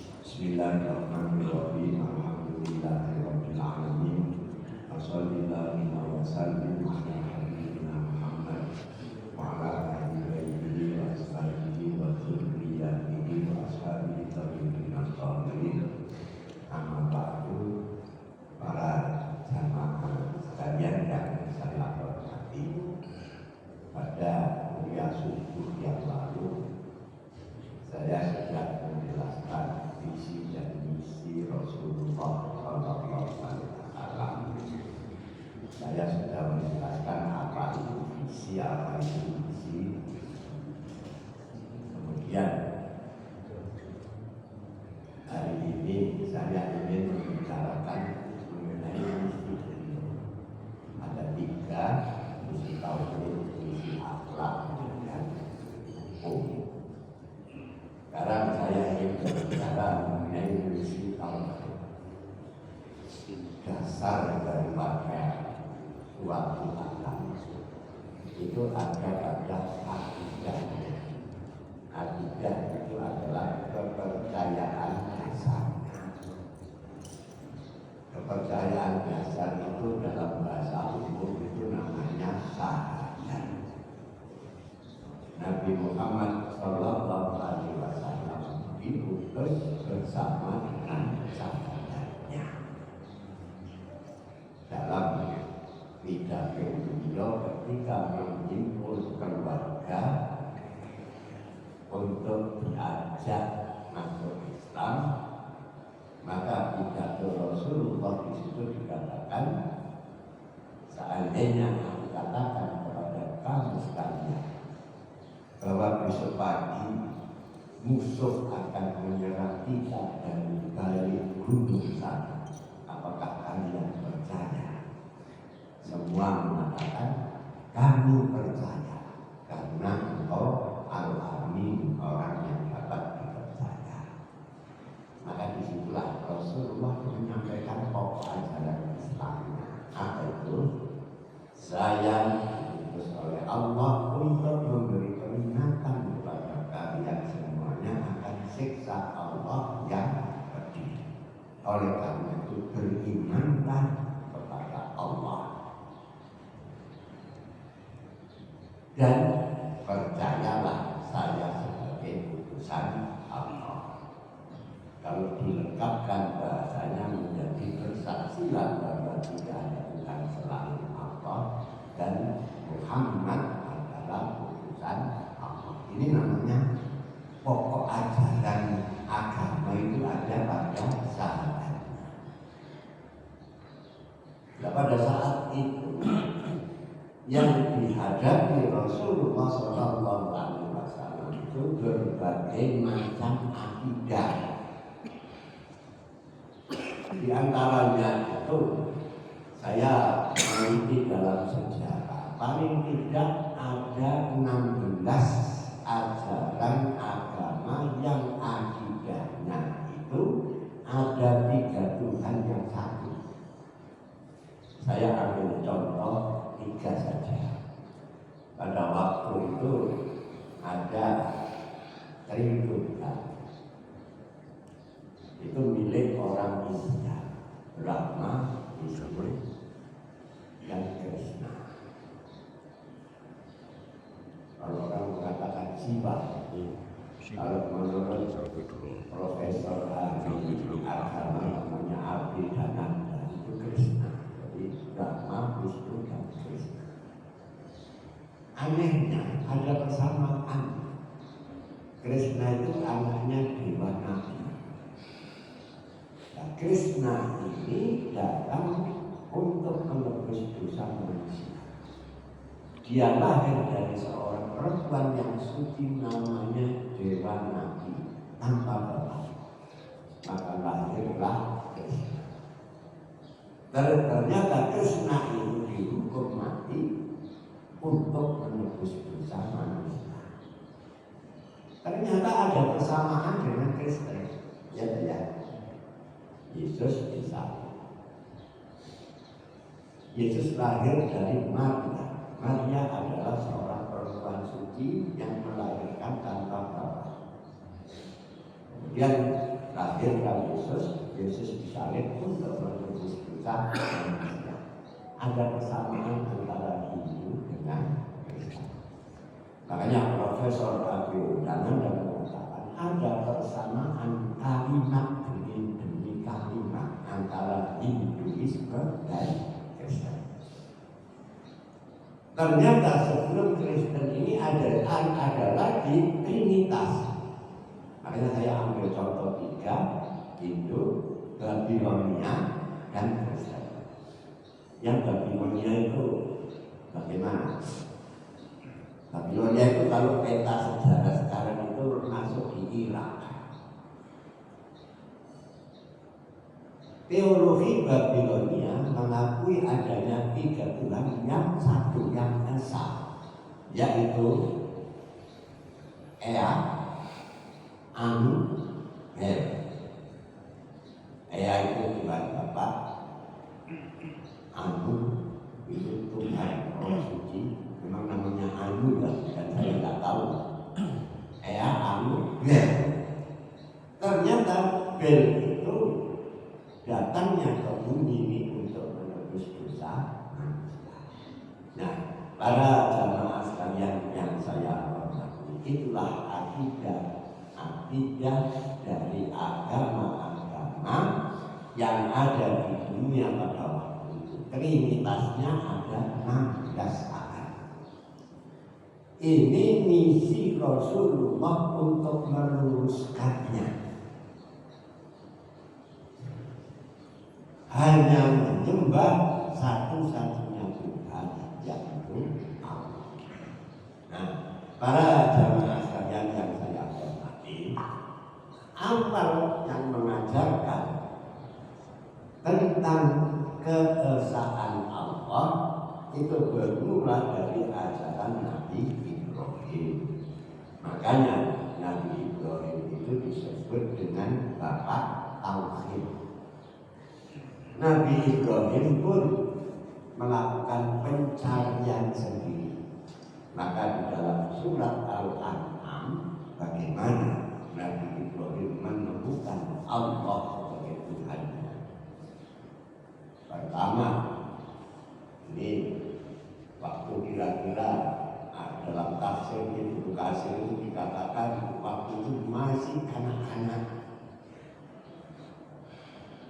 Bismillahirrahmanirrahim. Alhamdulillahirabbil alamin. Wassallallahu wa sallim ala nabiyyina Muhammad wa ala alihi wa ashabihi wa dzurriyyatihi wa ashabihi tabi'in as-shalihin. Amma ba'du, para jamaah sekalian yang saya hormati, pada kuliah subuh yang lalu saya sudah menjelaskan visi dan misi Rasulullah Sallallahu Alaihi Wasallam. Saya sudah menjelaskan apa itu visi, apa itu misi. Kemudian hari ini saya ingin membicarakan mengenai misi beliau. Ada 3, misi tauhid, misi akhlak, dan hukum. Sekarang saya ingin berbicara mengenai misi tauhid. Dasar daripada suatu agama itu ada pada akidah. Akidah itu adalah kepercayaan dasar. Kepercayaan dasar itu dalam bahasa umum itu namanya syahadat. Nabi Muhammad Sallallahu Alaihi Wasallam diutus bersama dengan sahabatnya. Dalam pidato beliau ketika mengimpul keluarga untuk diajak masuk Islam, maka pidato Rasulullah di situ dikatakan, seandainya aku katakan kepada kamu sekalian bahwa besok pagi musuh akan menyerang kita dari balik gunung sana, apakah kalian percaya? Semua mengatakan kami percaya, karena engkau al-amin, orang yang dapat dipercaya. Maka disitulah Rasulullah menyampaikan pokok ajaran Islamnya. Apa itu? Saya diutus oleh Allah untuk memberi peringatan kepada kalian semuanya akan siksa Allah yang pedih. Oleh karena itu berimanlah kepada Allah dan percayalah saya sebagai utusan Allah. Kalau dilengkapkan bahasanya menjadi bersaksilah bahwa tidak ada Tuhan selain Allah dan Muhammad adalah utusan Allah. Ini namanya pokok ajaran agama itu ada pada saat. Nah, pada saat itu yang dihadapi Rasulullah Sallallahu Alaihi Wasallam itu berbagai macam akidah. Di antaranya itu saya meneliti dalam sejarah, paling tidak ada 16 ajaran agama yang akidahnya itu ada 3 Tuhan yang satu. Saya ambil contoh 3 saja. Pada waktu itu ada Trituhan. Itu milik orang India, Brahma, Vishnu, dan Krishna. Kalau orang mengatakan Siva, kalau menurut Profesor ahli agama namanya Abhidhananda, itu Krishna. Jadi Brahma, Vishnu, dan Krishna. Anehnya ada persamaan. Krishna itu anaknya Dewa Nabi. Nah, Krishna ini datang untuk menebus dosa manusia. Dia lahir dari seorang perempuan yang suci namanya Dewa Nabi tanpa bapak. Maka lahirlah Krishna. Ternyata Krishna itu dihukum mati untuk menebus dosa manusia. Ternyata ada persamaan dengan Kristen. Ya. Yesus bisa. Yesus lahir dari Maria. Maria adalah seorang perempuan suci yang melahirkan tanpa bapak. Kemudian lahirkan Yesus disalib untuk menebus dosa manusia. Ada persamaan antara Hindu dengan Kristen. Makanya Profesor Abiyudana mengatakan ada persamaan kalimat demi kalimat antara Hinduisme dan Kristen. Ternyata sebelum Kristen ini ada lagi Trinitas. Makanya saya ambil contoh 3, Hindu, Babilonia, dan Kristen. Yang Babilonia itu bagaimana? Babilonia itu kalau peta sejarah sekarang itu masuk di Irak. Teologi Babilonia mengakui adanya 3 Tuhan yang satu, yang esa, yaitu Ea, Anu, Hel. Ea itu Tuhan Bapa, Anu itu Tuhan Roh Suci. Memang namanya Anu dan saya tidak tahu. Ea, Anu, Hel. Ternyata Hel itu datangnya ke bumi ini untuk menebus dosa manusia. Nah, para jamaah sekalian yang saya hormati, itulah akidah dari agama-agama yang ada di dunia pada waktu itu. Trinitasnya ada 16 agama. Ini misi Rasulullah untuk meluruskannya. Hanya menyembah satu-satunya Tuhan, yaitu Allah. Nah, para jamaah sekalian yang saya hormati, awal yang mengajarkan tentang keesaan Allah itu bermula dari ajaran Nabi Ibrahim. Makanya Nabi Ibrahim itu disebut dengan Bapak Tauhid. Nabi Ibrahim pun melakukan pencarian sendiri. Maka di dalam surat Al-An'am, bagaimana Nabi Ibrahim menemukan Allah sebagai Tuhannya. Pertama, ini waktu kira-kira dalam tafsir Ibnu Katsir itu dikatakan waktu itu masih anak-anak.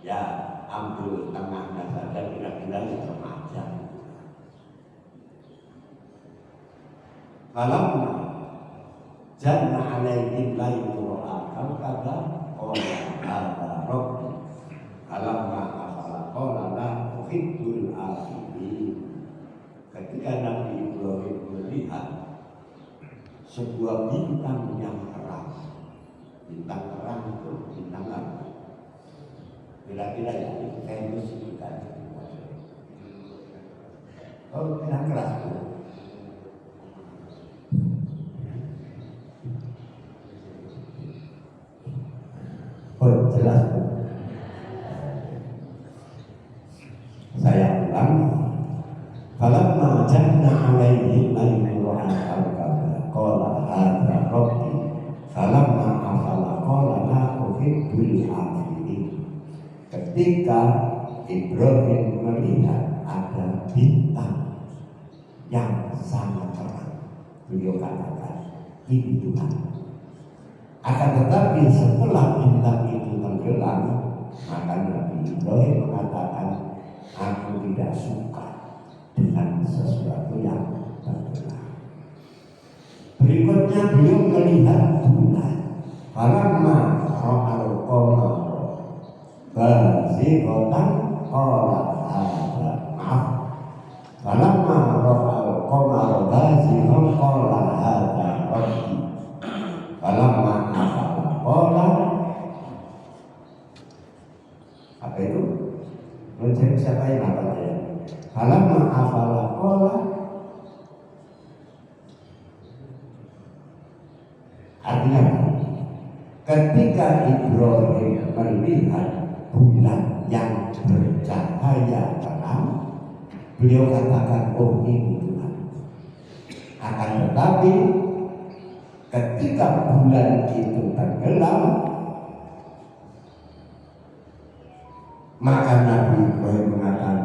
Ya, ambil tengahnya saja kira-kira yang remaja. Falamma janna alaihi lailu ra'al kaza qala hadza rabbi. Falamma afala qala la uhibbul afilin. Ketika Nabi Ibrahim melihat sebuah bintang yang terang. Bintang terang itu bintang apa? Kira-kira itu Venus itu kan. Oh, bintang keras itu. Oh, jelas Bu. Saya ulang. Falamma janna alaihi lailu ra'al kaza qala hadza rabbi. Falamma afala qala la uhibbul afilin. Ketika Ibrahim melihat ada bintang yang sangat terang, beliau katakan, ini Tuhan. Akan tetapi setelah bintang itu tenggelam, maka Nabi Ibrahim mengatakan, aku tidak suka dengan sesuatu yang tenggelam. Berikutnya beliau melihat bulan. Falamma ra'al qamara bazighatan qala hadza maaf. Falamma ra'al qamara bazighatan qala hadza rabbi. Falamma afala qala, apa itu? Mencari siapa yang apa ya? Falamma afala qala, artinya ketika Ibrahim melihat bulan yang bercahaya terang, beliau katakan, oh ini Tuhan. Akan tetapi ketika bulan itu tenggelam, Maka Nabi Ibrahim mengatakan,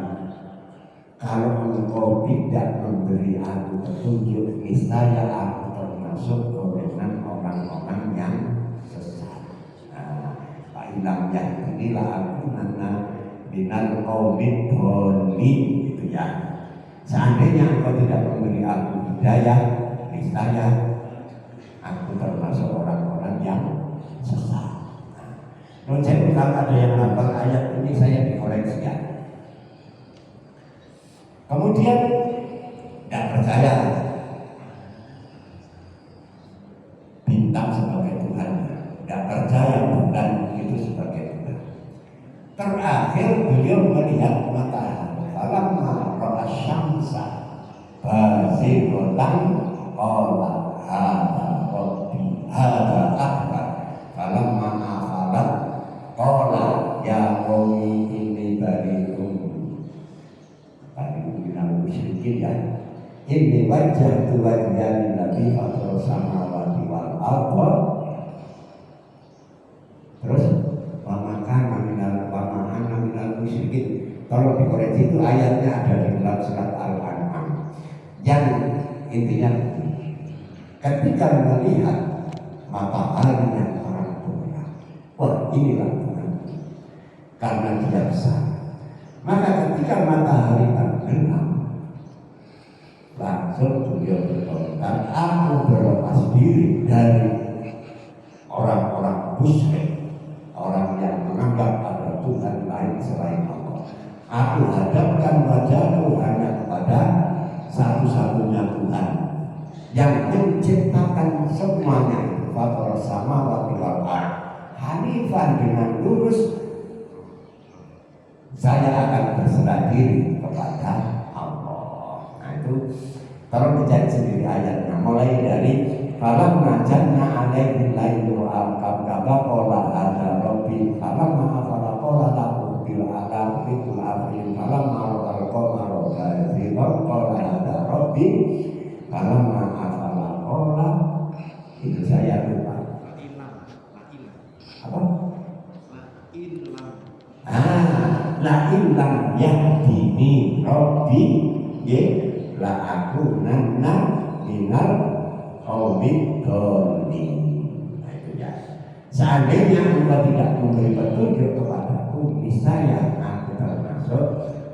kalau engkau tidak memberi aku petunjuk, niscaya aku termasuk golongan orang-orang yang sesat. Pak Ilham yang inilah aku nana minal qaumid dhalin, gitu ya. Seandainya engkau tidak memberi aku hidayah, niscaya aku termasuk orang-orang yang sesat. Kalau saya bilang ada yang hafal ayat ini, saya dikoreksi ya. Kemudian tidak percaya bintang sebagai Tuhan, tidak percaya bulan itu sebagai Tuhan. Terakhir beliau melihat matahari. Falamma ra'a syamsa bazighatan qala hadza rabbi hadza akbar. Falamma afalat qala ya qaumi inni bari'un minal musyrikin ya. Inni wajjahtu wajhiya lillazi fatara samawati wal ardh. Terus wamaka minal musyrikin. Kalau dikoreksi itu ayatnya ada di dalam surat Al-An'am. Yang intinya ketika melihat matahari yang terang benderang, wah inilah Tuhan, karena dia besar. Maka ketika matahari terbenam, langsung beliau berkomentar, aku berlepas diri dari orang-orang musyrik, orang yang menganggap ada Tuhan lain selain Allah. Aku hadapkan wajahku hanya kepada satu-satunya Tuhan yang menciptakan semuanya, fatara samawati wal ardh hanifan, dengan lurus. Saya akan berserah diri kepada Allah. Nah itu kalau dicari sendiri ayatnya, mulai dari falamma janna alaihi lailu al-kababa qala hadza rabbi falamma afala qala lahu bil alam fitul afil falamma al-qamara bazighun qala hadza rabbi falamma afala qala, itu saya lupa. Apa? La illam yahdini rabbi ya la aku nanna minal qaumid dhalin. Nah itu ya. Seandainya engkau tidak memberi petunjuk kepadaku, niscaya aku termasuk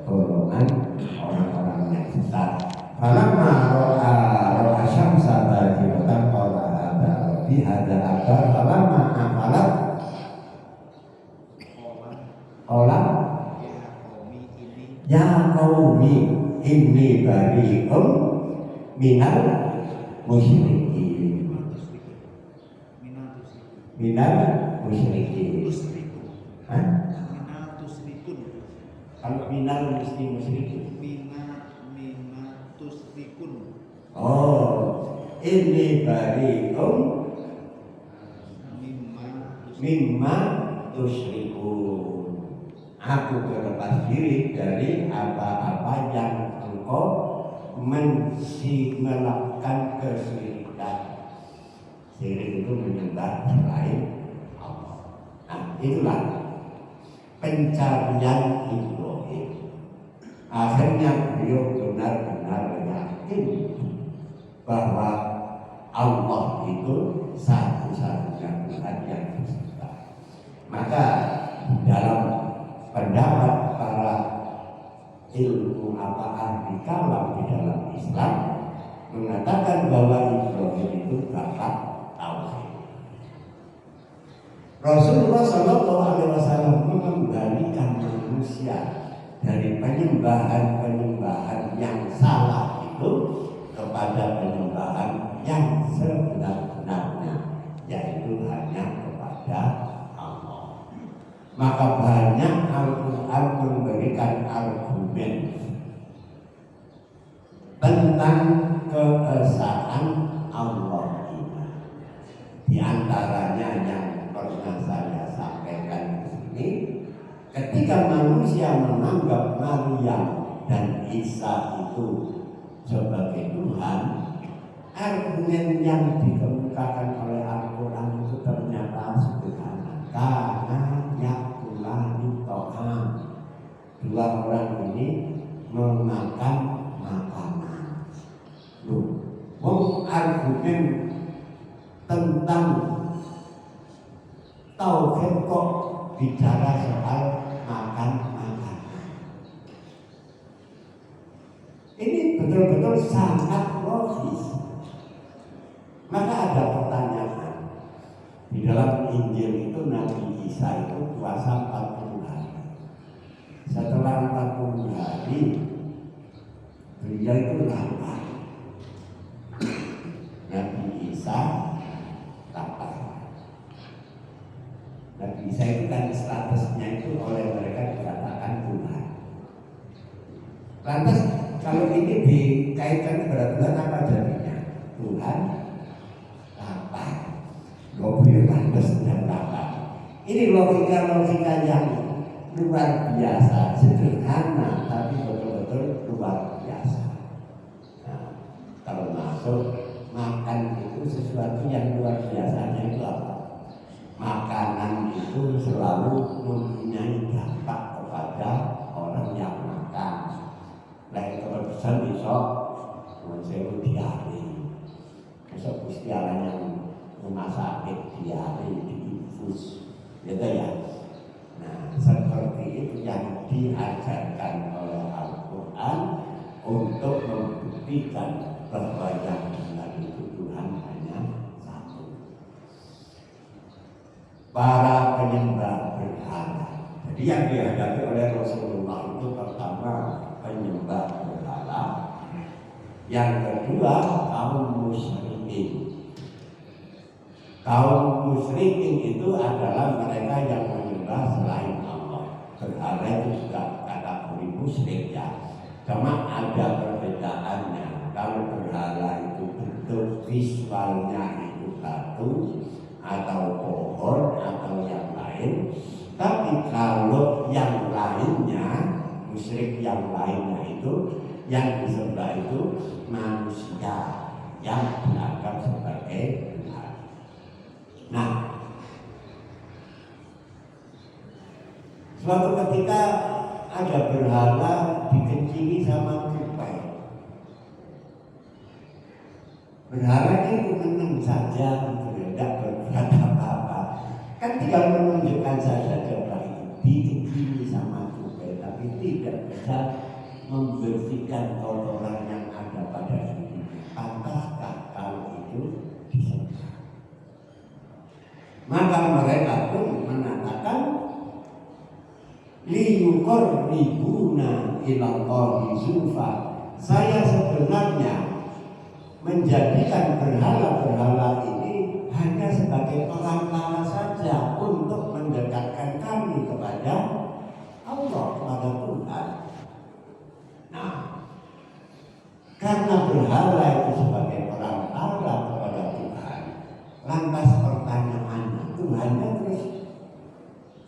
golongan orang-orang yang sesat. Falamma ra'a syamsa bazighatan qala hadza rabbi hadza akbar falamma afalat qala ya qaumi inni bari'un minal musyrikin. Minal musyrikin. Kalau minal musyrikin. Oh, inni bari'un mimma tusyrikun. Aku berlepas diri dari apa-apa yang engkau melakukan kesyirikan. Syirik itu menyembah selain Allah. Nah itulah pencarian Ibrahim. Akhirnya beliau benar-benar yakin bahwa Allah itu satu-satunya Tuhan yang mencipta. Maka dalam pendapat para ilmu ahli kalam di dalam Islam mengatakan bahwa Ibrahim itu bapak tauhid. Rasulullah SAW mengembalikan manusia dari penyembahan-penyembahan yang salah itu kepada penyembahan yang sebenar-benarnya, yaitu hanya kepada Allah. Maka banyak Al-Quran memberikan argumen tentang keesaan Allah ini. Di antaranya yang pernah saya sampaikan di sini, ketika manusia menganggap Maryam dan Isa itu sebagai Tuhan, argumen yang dikemukakan oleh Al-Quran itu ternyata sederhana. Karena yakulani to'am, bicara soal makan makanan. Ini betul-betul sangat logis. Maka ada pertanyaan. Di dalam Injil itu Nabi Isa itu puasa 40 hari. Setelah 40 hari beliau itu lapar. Nabi Isa lapar. Nabi Isa itu kan statusnya itu oleh mereka dikatakan Tuhan. Lantas kalau ini dikaitkan kepada Tuhan apa jadinya? Tuhan lapar. Gobil pantas dan lapar. Ini logika-logika yang luar biasa, sederhana tapi betul-betul luar biasa. Nah, kalau masuk makan itu sesuatu yang luar biasanya itu apa? Makanan itu selalu mempunyai dampak kepada orang yang makan. Lain kepedesan besok, saya diare. Besok Gustiala yang rumah sakit diare diinfus, gitu ya. Nah, seperti itu yang diajarkan oleh Al-Quran untuk membuktikan bahwa yang benar itu Tuhan hanya satu. Para penyembah berhala. Jadi yang dihadapi oleh Rasulullah itu pertama penyembah berhala, yang kedua kaum musyrikin. Kaum musyrikin itu adalah mereka yang menyembah selain Allah. Berhala itu juga kategori musyrik ya. Cuma ada perbedaannya. Kalau berhala itu bentuk visualnya itu batu atau pohon atau yang lain. Tapi kalau yang lainnya, musyrik yang lainnya itu yang disembah itu manusia yang dianggap sebagai Tuhan. Nah, suatu ketika ada berhala dikencili sama tupai. Berhala itu menang saja, tidak berbuat apa-apa. Kan tinggal menunjukkan saja coba itu dikencili sama tupai, tapi tidak bisa membersihkan kotoran yang ada pada dirinya. Pantaskah kalau itu disembah? Maka mereka pun mengatakan liyukor ribuna ilallahi zulfa. Saya sebenarnya menjadikan berhala-berhala ini hanya sebagai perantara saja untuk mendekatkan kami kepada Allah, kepada Tuhan. Nah, karena berhala itu sebagai perantara kepada Tuhan, lantas pertanyaannya, Tuhannya terus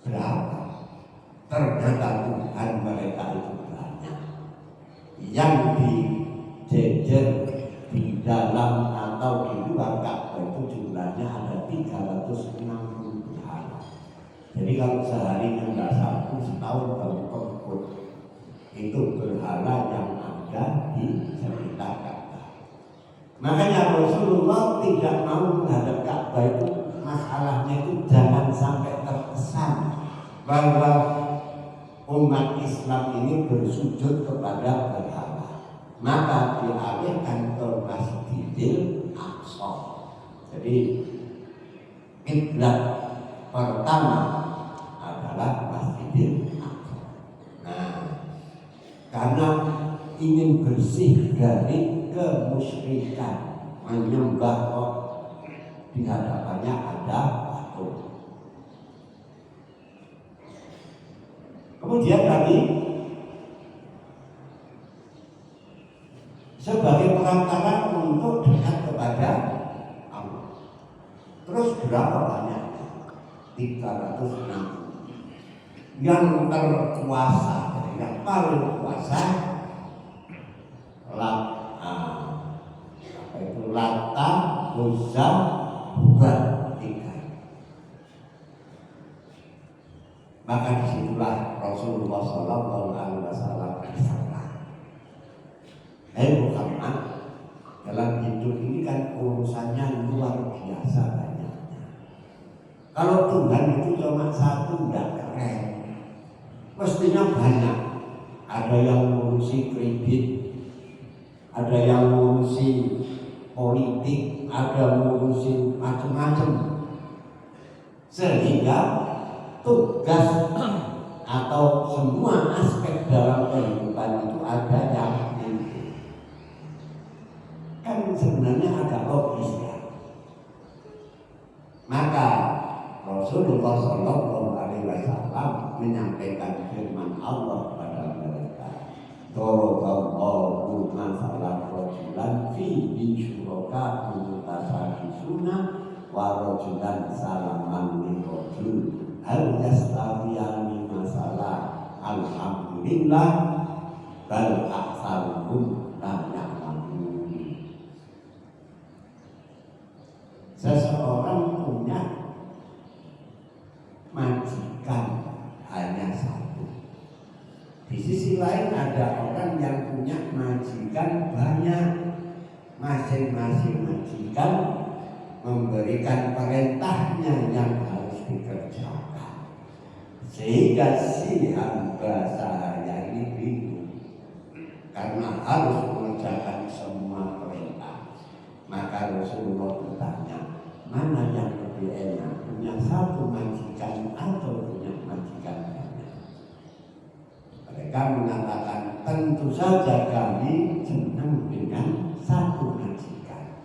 berapa? Ternyata Tuhan mereka itu banyak. Yang dijejer di dalam atau di luar Ka'bah itu jumlahnya ada 360 berhala. Jadi kalau sehari nggak satu, setahun baru kebut. Itu berhala yang ada di sekitar Ka'bah. Makanya Rasulullah tidak mau menghadap Ka'bah itu, masalahnya itu jangan sampai terkesan bahwa umat Islam ini bersujud kepada berhala. Maka dialihkan ke Masjidil Aqsa. Jadi kiblat pertama adalah Masjidil Aqsa. Nah, karena ingin bersih dari kemusyrikan, menyembah kok di hadapannya ada batu. Kemudian kami sebagai perantara untuk dekat kepada Allah. Terus berapa banyaknya? 360. Yang terkuasa, yang paling kuasa Lata, Uzza, Hubal, 3. Maka disitulah Rasulullah SAW bersabda, Muhammad, dalam hidup ini kan urusannya luar biasa banyaknya. Kalau Tuhan itu cuma satu, enggak mestinya banyak. Ada yang ngurusi kredit, ada yang ngurusi politik, ada ngurusi macam-macam. Sehingga tugas atau semua aspek dalam kehidupan itu ada yang kan sebenarnya agak logis ya. Maka Rasulullah SAW menyampaikan firman Allah kepada mereka, Doroballahu masalah rajulan fi bisyuraka mutasabisuna wa rajulan salaman min rajul hal yastawiyani masalah alhamdulillah bal aksaruhum la ya'lamun. Seseorang punya majikan hanya satu. Di sisi lain ada orang yang punya majikan banyak. Masing-masing majikan memberikan perintahnya yang harus dikerjakan. Sehingga si hamba saya ini bingung karena harus mengerjakan semua perintah. Maka Rasulullah bertanya, mana yang lebih enak, punya satu majikan atau punya majikan banyak? Mereka mengatakan, tentu saja kami senang dengan satu majikan.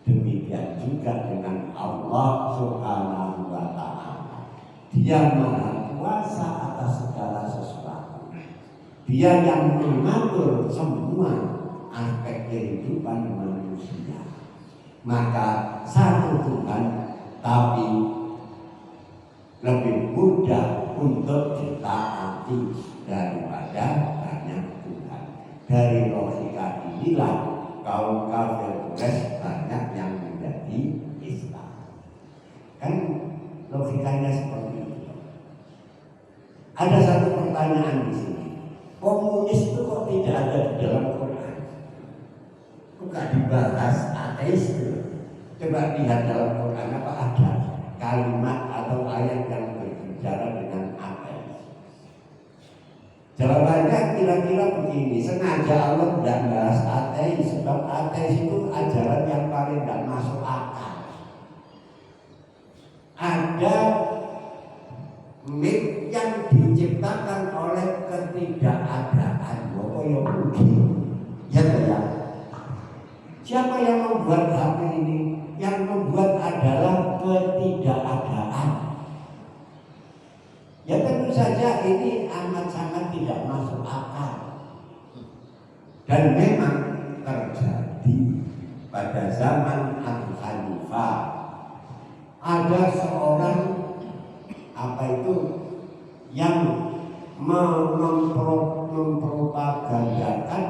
Demikian juga dengan Allah Subhanahu wa Ta'ala. Dia Maha Kuasa atas segala sesuatu. Dia yang mengatur semua aspek kehidupan manusia. Maka satu Tuhan, tapi lebih mudah untuk ditaati daripada banyak Tuhan. Dari logika inilah kaum kafir Quraisy banyak yang menjadi Islam. Kan logikanya seperti itu. Ada satu pertanyaan di sini. Komunis itu kok tidak ada di dalam Quran? Kok gak dibahas ateis itu? Coba lihat dalam Quran apa ada kalimat atau ayat yang berbicara dengan ateis. Jawabannya kira-kira begini, sengaja Allah tidak bahas ateis sebab ateis itu ajaran yang paling tidak masuk akal. Ada mit yang diciptakan oleh ketidakadaan. Ya ya. Siapa yang membuat HP ini? Yang membuat adalah ketidakadaan. Ya tentu saja ini amat sangat tidak masuk akal. Dan memang terjadi pada zaman Abu Hanifah. Ada seorang yang mempropagandakan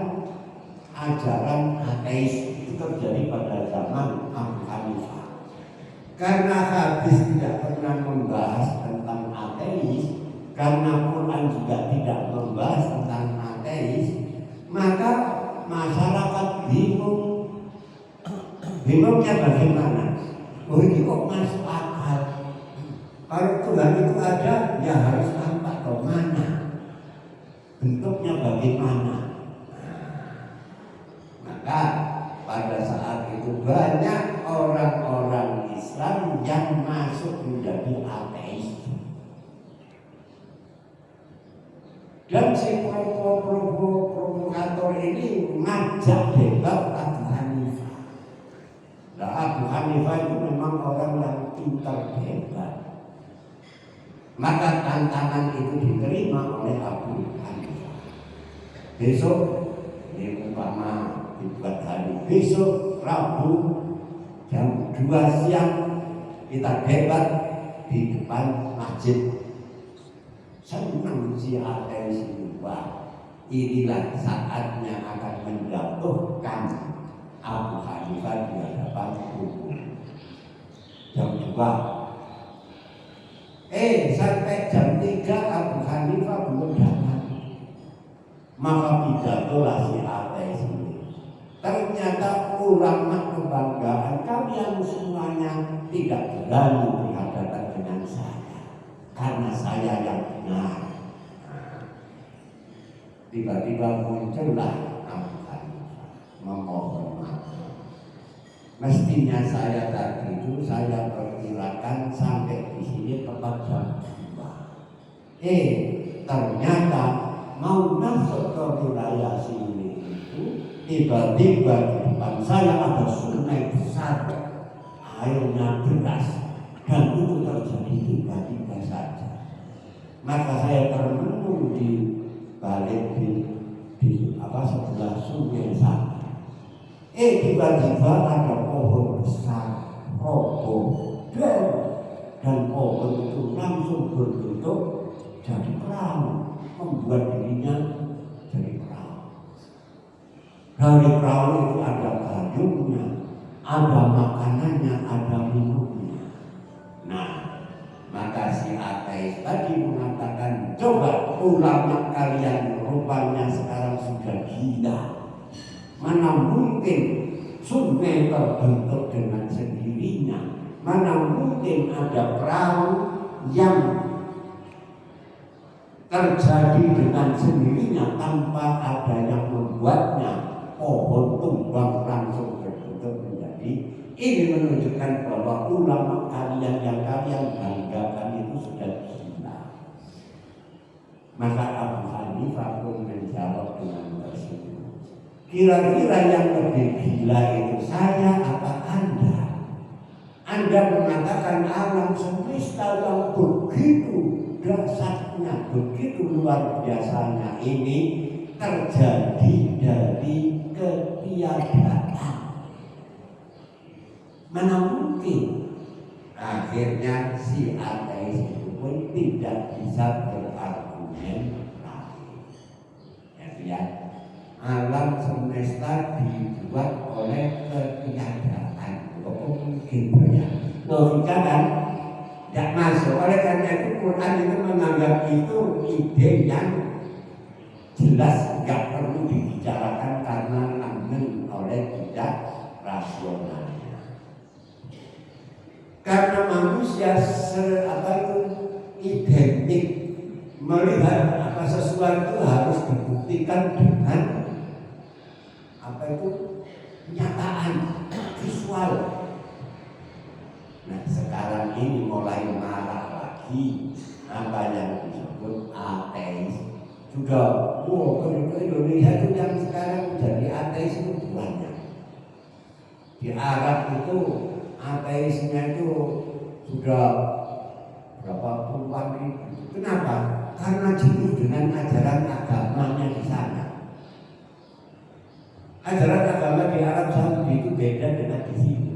ajaran ateis. Itu terjadi pada zaman Abu Hanifah. Karena hadis tidak pernah membahas tentang ateis, karena Quran juga tidak membahas tentang ateis, maka masyarakat bingung. Bingungnya bagaimana? Oh ini kok masuk akal? Kalau Tuhan itu ada, ya harus nampak ke mana? Bentuknya bagaimana? Maka pada saat itu banyak orang-orang Islam yang masuk menjadi ateis. Dan si provokator ini ngajak debat Abu Hanifah. Nah, Abu Hanifah itu memang orang yang pintar debat. Maka tantangan itu diterima oleh Abu Hanifah. Besok ini umpama dibuat hari besok Rabu jam 2 siang kita debat di depan masjid. Senang si ateis ini, wah inilah saatnya akan menjatuhkan Abu Hanifah di hadapan hukum. Jam 2 sampai jam 3 Abu Hanifah belum datang. Maka pidatolah si ateis ini. Ternyata ulama kebanggaan kalian semuanya tidak berani berhadapan dengan saya karena saya yang benar. tiba-tiba muncullah Abu Hanifah memohon maaf. Mestinya saya tadi itu saya perkirakan sampai di sini tepat jam 2. Ternyata mau masuk ke wilayah sini itu tiba-tiba di depan saya ada sungai besar, airnya deras, dan itu terjadi tiba-tiba saja. Maka saya termenung di balik di sebelah sungai sana. Tiba-tiba ada pohon besar roboh dan pohon itu langsung berbentuk jadi perahu, membuat dirinya jadi perahu. Dari perahu itu ada kayunya, ada makanannya, ada minumnya. Nah, maka si ateis tadi mengatakan, coba ulama kalian rupanya sekarang sudah gila. Mana mungkin sungai terbentuk dengan sendirinya? Mana mungkin ada perahu yang terjadi dengan sendirinya tanpa ada yang membuatnya? Pohon tumbang langsung berbentuk menjadi. Ini menunjukkan bahwa ulama kalian yang kalian banggakan itu sudah gila. Maka Abu Hanifah pun menjawab dengan tersebut. Kira-kira yang lebih gila itu saya apa Anda? Anda mengatakan alam semesta yang begitu dahsyatnya, begitu luar biasanya ini terjadi dari ketiadaan. Mana mungkin? Akhirnya si ateis itu pun tidak bisa berargumen lagi. Ya. Alam semesta dibuat oleh ketiadaan. Kok mungkin ya? Logika kan tidak masuk. Oleh karena itu Quran itu menganggap itu ide yang jelas, nggak perlu dibicarakan karena namun oleh tidak rasionalnya. Karena manusia identik melihat sesuatu harus dibuktikan dengan kenyataan visual. Nah sekarang ini mulai marah lagi apa yang disebut ateis. Sudah, ke Indonesia itu yang sekarang jadi ateis itu banyak. Di Arab itu ateisnya itu sudah berapa puluhan ribu. Kenapa? Karena jenuh dengan ajaran agamanya di sana. Ajaran agama di Arab Saudi itu beda dengan di sini.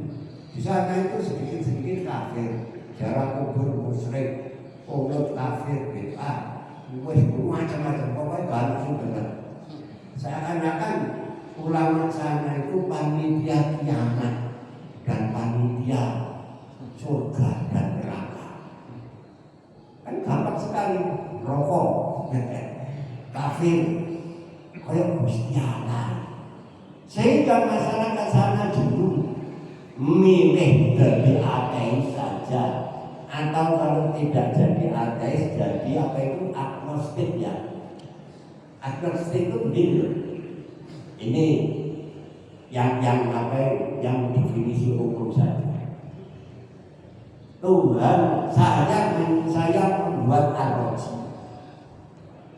Di sana itu sedikit-sedikit kafir, jarak kubur musyrik, pungut kafir, bid'ah, macam-macam. Pokoknya banyak benar. Seakan-akan ulama sana itu panitia kiamat dan panitia surga dan neraka. Kan gampang sekali, rokok, kafir, kayak Gusti Allah. Sehingga masyarakat sana jenuh milih jadi ateis saja, atau kalau tidak jadi ateis jadi agnostik ya. Agnostik itu begini. Ini yang definisi hukum saja. Tuhan saya membuat arloji.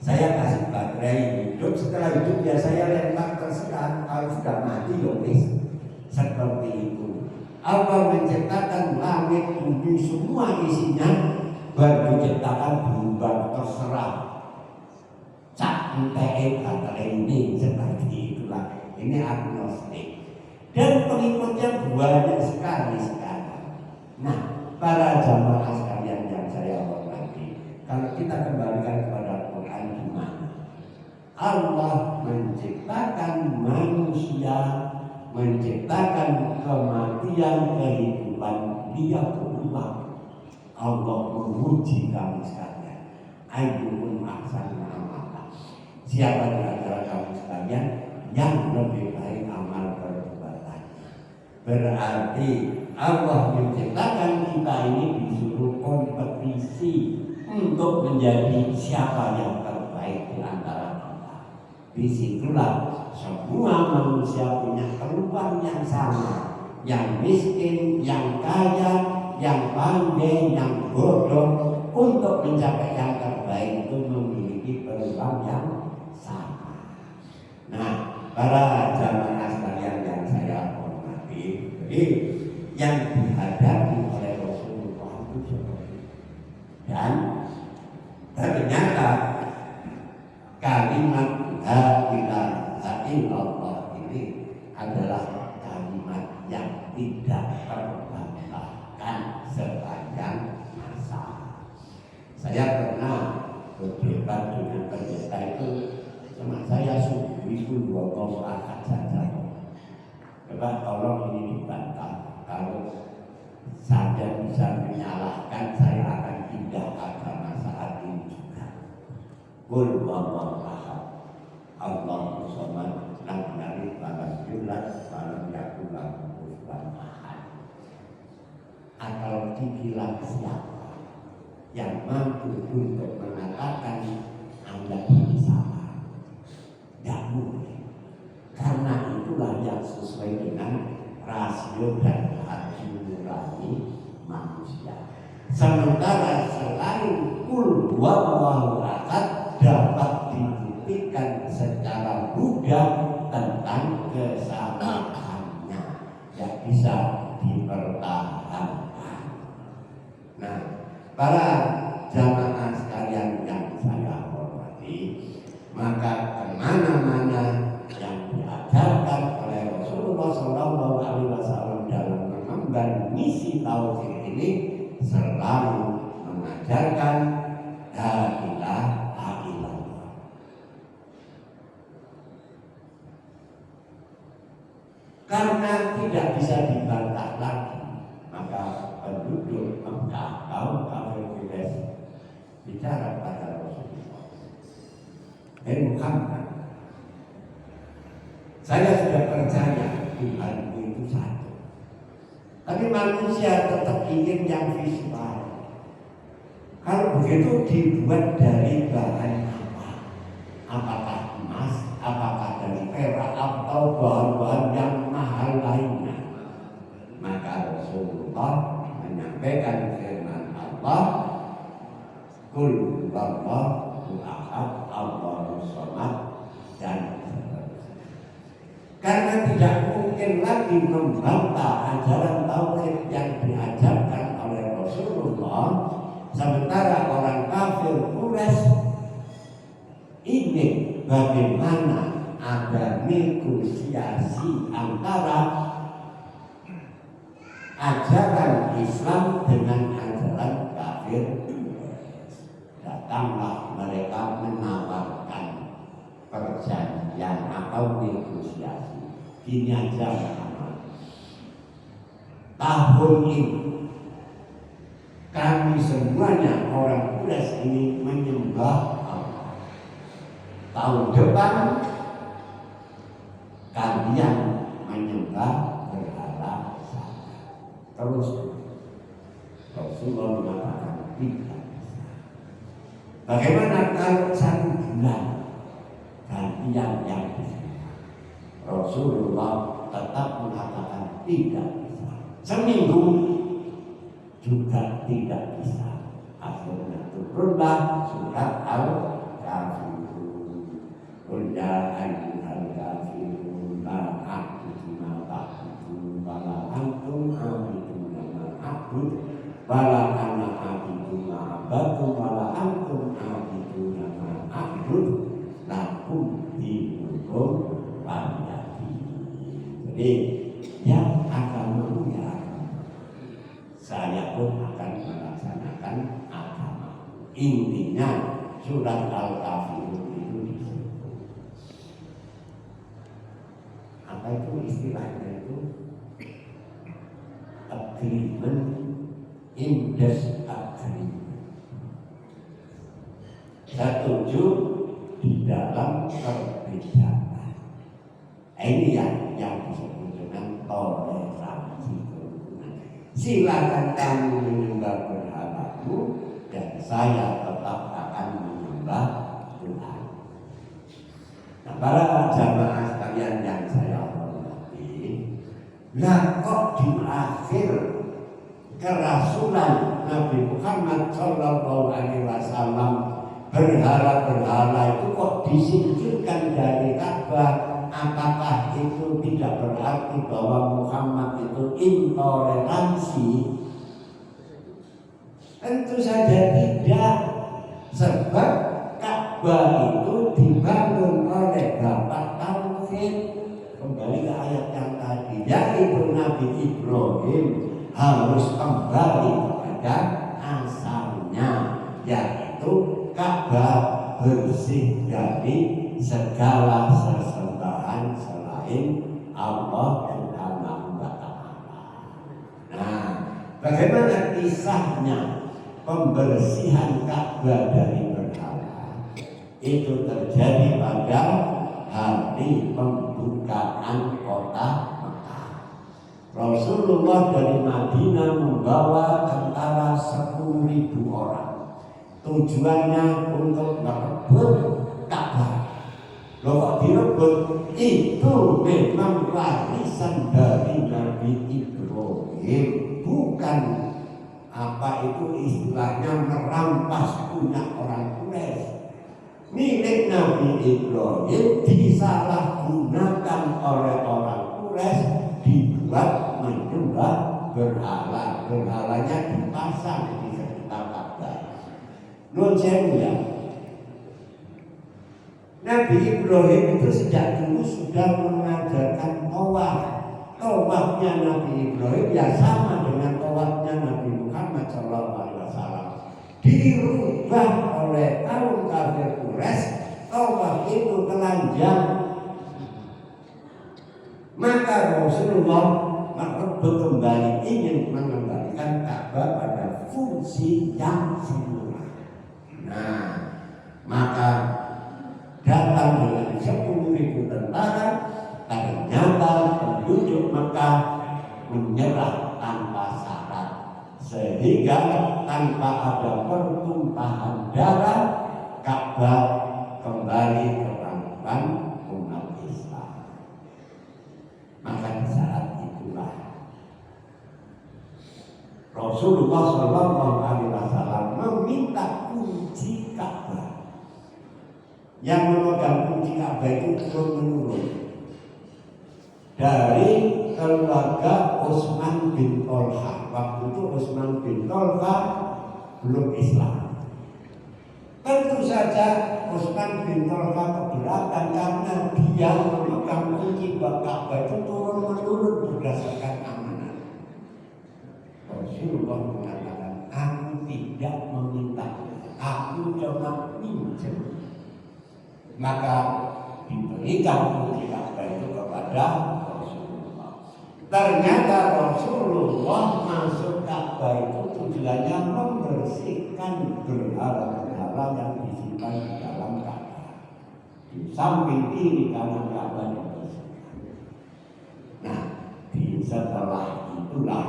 Saya kasih baterai hidup, setelah hidup ya saya lempar terserah, kalau sudah mati ya wis. Seperti itu. Allah menciptakan langit bumi semua isinya, baru diciptakan bulan terserah. Cak enteke baterai ini seperti itulah. Ini agnostik. Dan pengikutnya banyak sekali sekarang. Nah, para jamaah sekalian yang saya hormati, kalau kita kembalikan kepada Quran gimana? Allah menciptakan manusia, menciptakan kematian, kehidupan, dia berulang. Allah menguji kami sekalian. Ayyuhum ahsanu amala. Siapa di antara kamu sekalian yang lebih baik amal perbuatannya? Berarti Allah menciptakan kita ini disuruh kompetisi untuk menjadi siapa yang terbaik di antara kita. Disitulah semua manusia punya keluhan yang sama, yang miskin, yang kaya, yang pandai, yang bodoh, untuk mencapai yang terbaik itu memiliki peluang yang sama. Nah, para jamaah sekalian yang saya hormati, jadi yang dihadapi oleh Rasulullah itu seperti itu. Dan ternyata kalimat la ilaha illallah ini adalah kalimat yang tidak terbantahkan sepanjang masa. Saya pernah berdebat dengan pendeta itu, cuma saya subuh itu 2 rakaat saja. Coba tolong ini dibantah. Kalau saya bisa menyalahkan, saya akan pindah agama saat ini juga. Qul huwallahu ahad, Allahu samad, lam yalid walam yulad walam yakul lahu kufuwan ahad. Atau dibilang siapa yang mampu untuk mengatakan Anda ini salah? Tidak mungkin. Karena itulah yang sesuai dengan rasio dan hati nurani manusia. Sementara selain qul huwallahu ahad dapat dibuktikan secara mudah tentang kesalahannya, yang bisa dipertahankan. Nah, para jamaah sekalian yang saya hormati, maka kemana-mana yang diajarkan oleh Rasulullah SAW dalam mengemban misi tauhid ini selalu mengajarkan la ilaha illallah. Karena tidak bisa dibantah lagi, maka penduduk Mekah, kaum kafir Quraisy bicara pada Rasulullah, Muhammad, saya sudah percaya Tuhan itu satu, tapi manusia tetap ingin yang visual. Kalau begitu dibuat dari bahan apa? Apakah emas, apakah dari perak, atau bahan-bahan yang mahal lainnya? Maka Rasulullah menyampaikan firman Allah, Qul huwallahu ahad, Allahu samad, dan karena tidak mungkin lagi membantah ajaran tauhid yang diajarkan oleh Rasulullah, sementara orang kafir Quraisy ingin bagaimana ada negosiasi antara ajaran Islam dengan ajaran kafir. Datanglah mereka menawarkan perjanjian atau negosiasi. Gini aja Muhammad, tahun ini kami semuanya orang Quraisy ini menyembah Allah. Tahun depan kalian menyembah berhala saja. Terus Rasulullah mengatakan tidak bisa. Bagaimana kalau 1 bulan gantian yang disembah? Rasulullah tetap mengatakan tidak bisa. Seminggu juga tidak bisa. Akhirnya turunlah surat Al-Kafirun. Qul ya ayyuhal kafirun la a'budu ma ta'budun wa la antum 'abiduna ma a'bud wa la ana 'abidu ma 'abadtum wa la antum 'abiduna ma a'bud lakum dinukum waliyadin. Jadi yang agamamu ya agama, saya pun akan melaksanakan agama. Intinya surat Al-Kafirun itu disebut. Apa itu istilahnya itu? Agreement in disagreement. Setuju di dalam perbedaan. Ini yang disebut dengan toleransi kerukunan. Silakan kamu menyembah berhalamu dan saya tetap akan menyembah Tuhan. Nah, para jamaah sekalian yang saya hormati, lah kok di akhir kerasulan Nabi Muhammad Shallallahu Alaihi Wasallam berhala-berhala itu kok disingkirkan dari Ka'bah? Apakah itu tidak berarti bahwa Muhammad itu intoleransi? Tentu saja tidak, sebab Ka'bah itu dibangun oleh Bapak Tauhid. Kembali ke ayat yang tadi, yaitu Nabi Ibrahim harus kembali kepada asalnya, yaitu Ka'bah bersih dari segala sesembahan selain Allah Subhanahu wa Ta'ala. Nah, bagaimana kisahnya pembersihan Ka'bah dari berhala? Itu terjadi pada hari pembukaan kota Mekah. Rasulullah dari Madinah membawa tentara 10.000 orang. Tujuannya untuk merebut Ka'bah. Loh kok direbut? Itu memang warisan dari Nabi Ibrahim, bukan apa itu istilahnya merampas punya orang Quraisy. Milik Nabi Ibrahim disalahgunakan oleh orang Quraisy, dibuat menyembah berhala. Berhalanya dipasang di sekitar Ka'bah. Nun sewu ya. Nabi Ibrahim itu sejak dulu sudah mengajarkan tawaf. Tawafnya Nabi Ibrahim ya sama dengan tawafnya Nabi Muhammad SAW. Dirubah oleh kaum kafir Quraisy, tawaf itu telanjang. Maka Rasulullah merebut kembali, ingin mengembalikan Ka'bah pada fungsi yang semula. Nah, maka datang dengan 10.000 tentara, ternyata penduduk Mekah menyerah tanpa syarat, sehingga tanpa ada pertumpahan darah, Ka'bah kembali ke pangkuan umat Islam. Maka di saat itulah Rasulullah SAW meminta kunci Ka'bah. Yang memegang kunci Ka'bah itu turun-menurun dari keluarga Utsman bin Tolha. Waktu itu Utsman bin Tolha belum Islam. Tentu saja Utsman bin Tolha keberatan karena dia memegang kunci Ka'bah itu turun-menurun berdasarkan amanah. Rasulullah mengatakan, aku tidak meminta, aku cuma minjem. Maka diberikan kunci Ka'bah itu kepada Rasulullah. Ternyata Rasulullah masuk Ka'bah itu tujuannya membersihkan berhala-berhala yang disimpan di dalam Ka'bah. Di samping kiri kanan Ka'bah dibersihkan. Nah, setelah itulah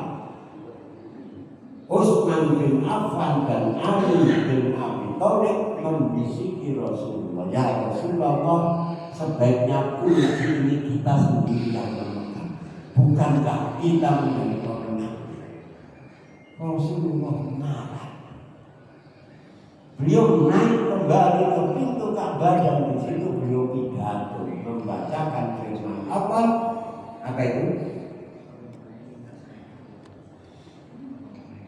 Utsman bin Affan dan Ali bin Abi Thalib membisiki Rasulullah, ya Rasulullah, sebaiknya kunci ini kita sendiri yang memegang, bukankah kita menjadi pemenang? Rasulullah marah. Beliau naik kembali ke pintu Ka'bah dan di situ beliau pidato membacakan firman Allah. Apa itu?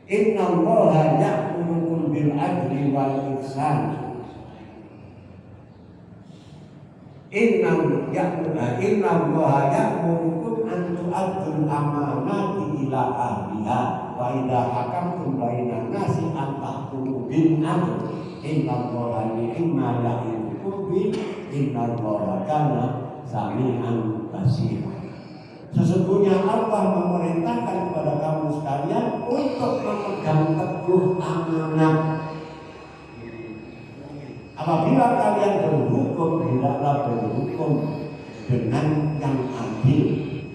Inna Allaha ya'murukum bil adli wal ihsan. Inna Allaha ya'murukum an tu'addul amanati ila ahliha wa idza hakamtum bainan nasi an tahkumu bil adl. Inna Allaha ni'ma ya'idukum bi inna Allaha kana sami'an basira. Sesungguhnya Allah memerintahkan kepada kamu sekalian untuk memegang teguh amanah. Apabila kalian berhukum, hendaklah berhukum dengan yang adil.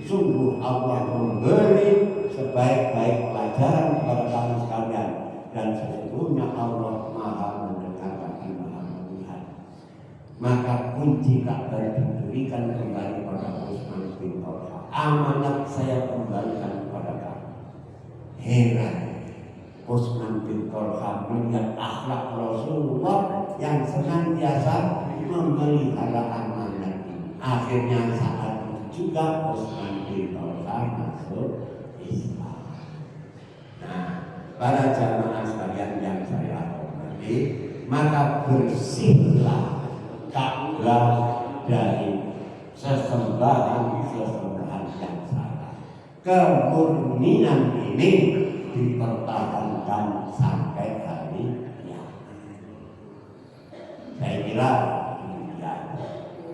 Sungguh Allah memberi sebaik-baik pelajaran kepada kamu sekalian, dan sesungguhnya Allah Maha mendengar lagi Maha melihat. maka kunci Ka'bah diberikan kembali pada Utsman bin Talha. Amanat saya kembalikan kepada kamu. Heran, Utsman bin Talha melihat akhlak Rasulullah yang senantiasa memelihara amanat ini. Akhirnya saat itu juga Utsman bin Talha masuk Islam. Nah, para jamaah sekalian yang saya hormati, maka bersihlah Ka'bah dari sesembahan yang salah. Kemurnian ini dipertahankan sampai hari kiamat. Saya kira demikian.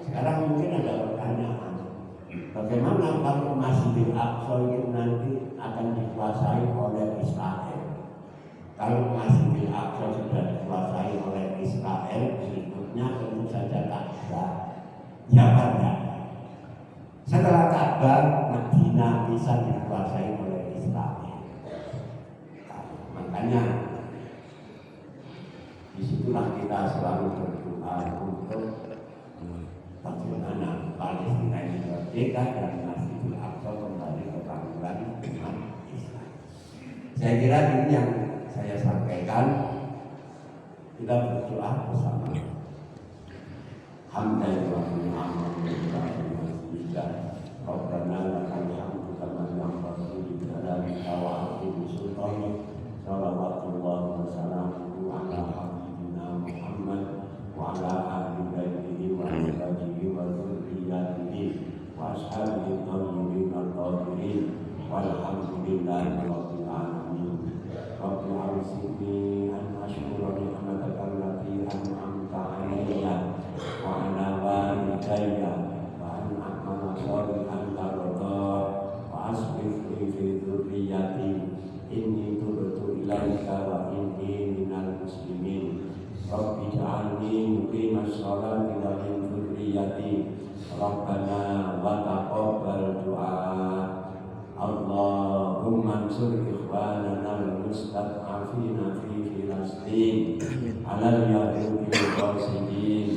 Sekarang mungkin ada pertanyaan, bagaimana kalau Masjidil Aqsa itu nanti akan dikuasai oleh Israel? Kalau Masjidil Aqsa sudah dikuasai oleh Israel, berikutnya tentu saja Ka'bah. Ya pada. Setelah Ka'bah, Madinah bisa dikuasai oleh Israel. Makanya disitulah kita selalu berdoa untuk bagaimana Palestina ini merdeka dan Masjidil Aqsa kembali ke pangkuan umat Islam. Saya kira ini yang saya sampaikan. Kita berdoa bersama. Alhamdulillah, Rabbana lakal hamdu kama yanbaghi li jalalika wa 'azimi sultanik. Shalawatullah wa salamuhu ala habibina Muhammad wa ala ahli baitihi wa azwajihi wa dzurriyyatihi wa ashabihi thayyibin al-tahirin walhamdulillahi rabbil alamin. Rabbi a'udzubika an ashkura ni'mataka allati an'amta 'alayya wa 'ala walidayya wa an a'mala shalihan tarda wa aslih li fi dzurriyyati inni tubtu ilaika wa inni minal muslimin. Rabbi ij'alni muqimas sholati wa min dzurriyyati Rabbana wa taqabbal du'a. Allahumma ansur ikhwanana al-mustad'afina fi Filastin alal yahudi al-qasidin.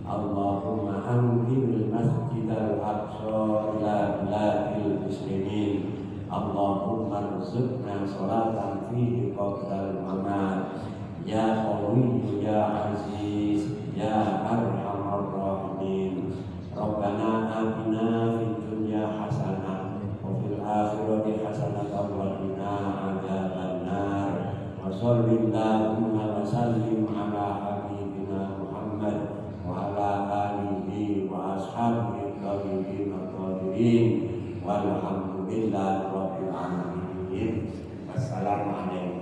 Allahumma amhil masjid al-aqsa ila biladil muslimin. Allahumma rizqna salatan fihi qabla al-mamat. Ya Qawiyyu ya Aziz ya Arhamar Rahimin. Rabbana atina fid dunya hasanah akhirati hasanatan wa qina adzabannar. Wa sallallahu wa sallim ala habibina Muhammad wa ala alihi wa ashabihi thayyibin at-tahirin walhamdulillahi rabbil alamin. Wassalamu alaikum.